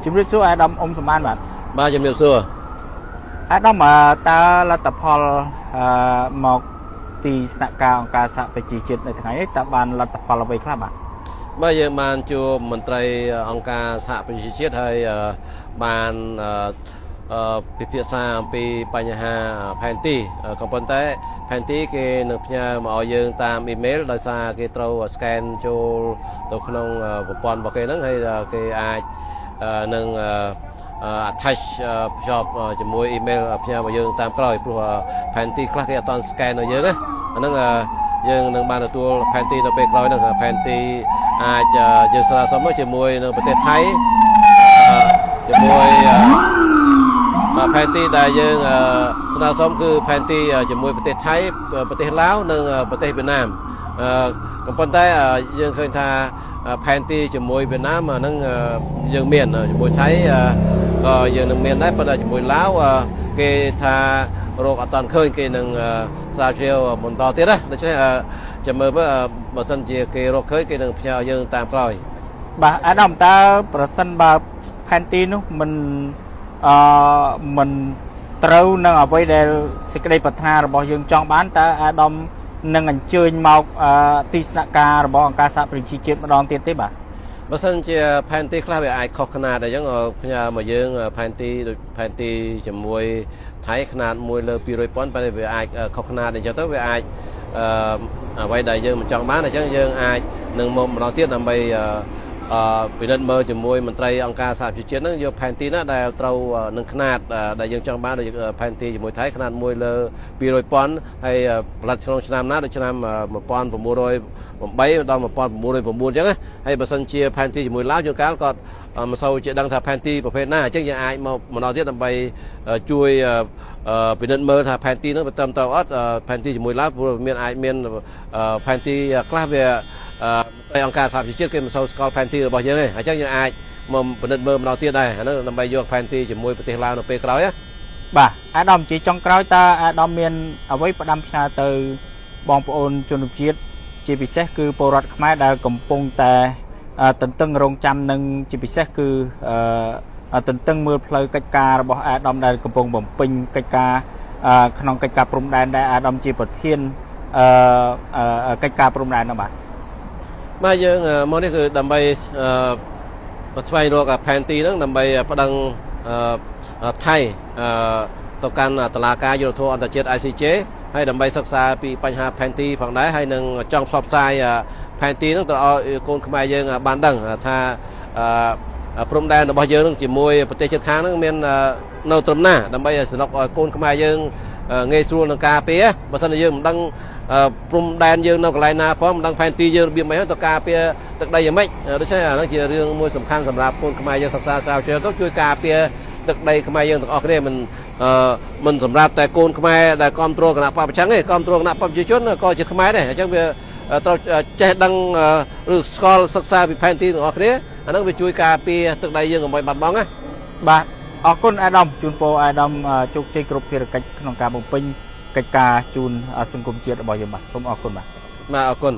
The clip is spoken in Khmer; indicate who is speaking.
Speaker 1: ជំរាបសួរអាដាមអ៊ំសម្បាន
Speaker 2: បាទជំរាបសួរ
Speaker 1: អាដាមតើលទ្ធផលមកទីស្នាក់ការអង្គការសហប្រជាជាតិនៅថ្ងៃនេះតើបានលទ្ធផលអ្វីខ្លះ
Speaker 2: បាទយើងបានជួបមន្ត្រីអង្គការសហប្រជាជាតិហើយបានពិភាក្សាអំពីបញ្ហាផែនទីក៏ប៉ុន្តែផែនទីគេនឹងផ្ញើមកឲ្យយើងតាមអ៊ីមែលដោយសារគេត្រូវ scan ចូលទៅក្នុងប្រព័ន្ធរបស់គេហ្នឹងហើយគេអាចនឹងattach ភ្ជាប់ជាមួយអ៊ីមែលផ្ញើមកយើងតាមក្រោយព្រោះផែនទីខ្លះគេអត់ទាន់ scan ឲ្យយើងណាអាហ្នឹងយើងនឹងបានទទួលផែនទីនៅពេលក្រោយហ្នឹងផែនទីអាចយើងស្នើសុំជាមួយនៅប្រទេសថៃជាមួយផែនទីដែលយើងស្នើសុំគឺផែនទីជាមួយប្រទេសថៃប្រទេសឡាវនិងប្រទេសវៀតណាមក៏ប៉ុន្តែយើងឃើញថាផែនទីជាមួយវៀតណាមអាហ្នឹងយើងមានជាមួយថៃក៏យើងនឹងមានដែរប៉ុន្តែជាមួយឡាវគេថារោគអត់តាន់ឃើញគេនឹងស្រាវជ្រាវបន្តទៀតណាដូច្នេះចាំមើលបើសិនជាគេរកឃើញគេនឹងផ្ញើយើងតាមក្រោយ
Speaker 1: បាទអាដាមតើប្រសិនបើផែនទីនោះមិនត្រូវនឹងអ្វីដែលសេចក្តីប្រាថ្នារបស់យើងចង់បានតើអាដាមនឹងអញ្ជើញមកទីស្នាក់ការរបស់អង្គការសហប្រជាជាតិម្ដងទៀតទេបាទ
Speaker 2: បើសិនជាផែនទីខ្លះវាអាចខុសខ្នាតអញ្ចឹងផ្ញើមកយើងផែនទីដូចផែនទីជាមួយថៃខ្នាត1លើ200ប៉ុណ្ណឹងប៉ុន្តែវាអាចខុសខ្នាតអញ្ចឹងទៅវាអាចអ្វីដែលយើងមិនចង់បានអញ្ចឹងយើងអាចនឹងមកម្ដងទៀតដើម្បីពិនិត្យមើលជាមួយមន្ត្រីអង្គការសហប្រជាជាតិហ្នឹងយកផែនទីណាដែលត្រូវនឹងខ្នាតដែលយើងចង់បានដូចផែនទីជាមួយថៃខ្នាត1លើ200ប៉ុណ្ណឹងហើយផលិតក្នុងឆ្នាំណាដូចឆ្នាំ1908ដល់1909អញ្ចឹងណាហើយបើសិនជាផែនទីជាមួយឡាវជួនកាលគាត់មិនសូវជាដឹងថាផែនទីប្រភេទណាអញ្ចឹងយើងអាចមកម្ដងទៀតដើម្បីជួយពិនិត្យមើលថាផែនទីហ្នឹងវាត្រឹមត្រូវអត់ផែនទីជាមួយឡាវព្រោះអាចមានផែនទីខ្លះវាអង្គការសហប្រជាជាតិគេមិនសូវស្គាល់ផែនទីរបស់យើងទេអញ្ចឹងយើងអាចមកពិនិត្យមើលម្ដងទៀតដែរអានោះដើម្បីយកផែនទីជាមួយប្រទេសឡាវនៅពេលក្រោយណា
Speaker 1: បាទអាដាមជាចុងក្រោយតើអាដាមមានអ្វីផ្ដាំផ្ញើទៅបងប្អូនជនជាតិជាពិសេសគឺពលរដ្ឋខ្មែរដែលកំពុងតែទន្ទឹងរង់ចាំនឹងជាពិសេសគឺទន្ទឹងមើលផ្លូវកិច្ចការរបស់អាដាមដែលកំពុងបំពេញកិច្ចការក្នុងកិច្ចការព្រំដែនដែលអាដាមជាប្រធានកិច្ចការព្រំដែននោះ
Speaker 2: បាទយើងមកនេះគឺដើម្បីស្វែងរកផែនទីហ្នឹងដើម្បីប្តឹងថៃទៅកាន់តុលាការយុត្តិធម៌អន្តរជាតិ ICJ ហើយដើម្បីសិក្សាពីបញ្ហាផែនទីផងដែរហើយនឹងចង់ផ្សព្វផ្សាយផែនទីហ្នឹងទៅឲ្យកូនខ្មែរយើងបានដឹងថាព្រំដែនរបស់យើងនឹងជាមួយប្រទេសជិតខាងហ្នឹងមាននៅត្រឹមណាដើម្បីសម្រាប់ឲ្យកូនខ្មែរយើងងាយស្រួលនឹងការពារបើមិនយើងមិនដឹងព្រំដែនយើងនៅកន្លែងណាផងមិនដឹងផែនទីយើងរបៀបម៉េចទៅការពារទឹកដីយ៉ាងម៉េចដូច្នេះអាហ្នឹងជារឿងមួយសំខាន់សម្រាប់កូនខ្មែរយើងសិក្សាស្រាវជ្រាវទៅជួយការពារទឹកដីខ្មែរយើងទាំងអស់គ្នាមិនសម្រាប់តែកូនខ្មែរដែលគ្រប់គ្រងគណៈបព្វប្រឆាំងទេគ្រប់គ្រងគណៈបព្វជិជនក៏ជាខ្មែរដែរអញ្ចឹងវាត្រូវចេះដឹងឬស្គាល់សិក្សាពីផែនទីទាំងអស់គ្នាអាហ្នឹងវាជួយការពារទឹកដីយើងកុំឲ្យបាត់បង់ណា
Speaker 1: បាទអរគុណអាដាមជូនពរអាដាមជោគជ័យគ្រប់ភារកិច្ចក្នុងការបំពេញកិច្ចការជូនសង្គមជាតិរបស់យើងបាទសូមអរគុណបាទ
Speaker 2: អរគុណ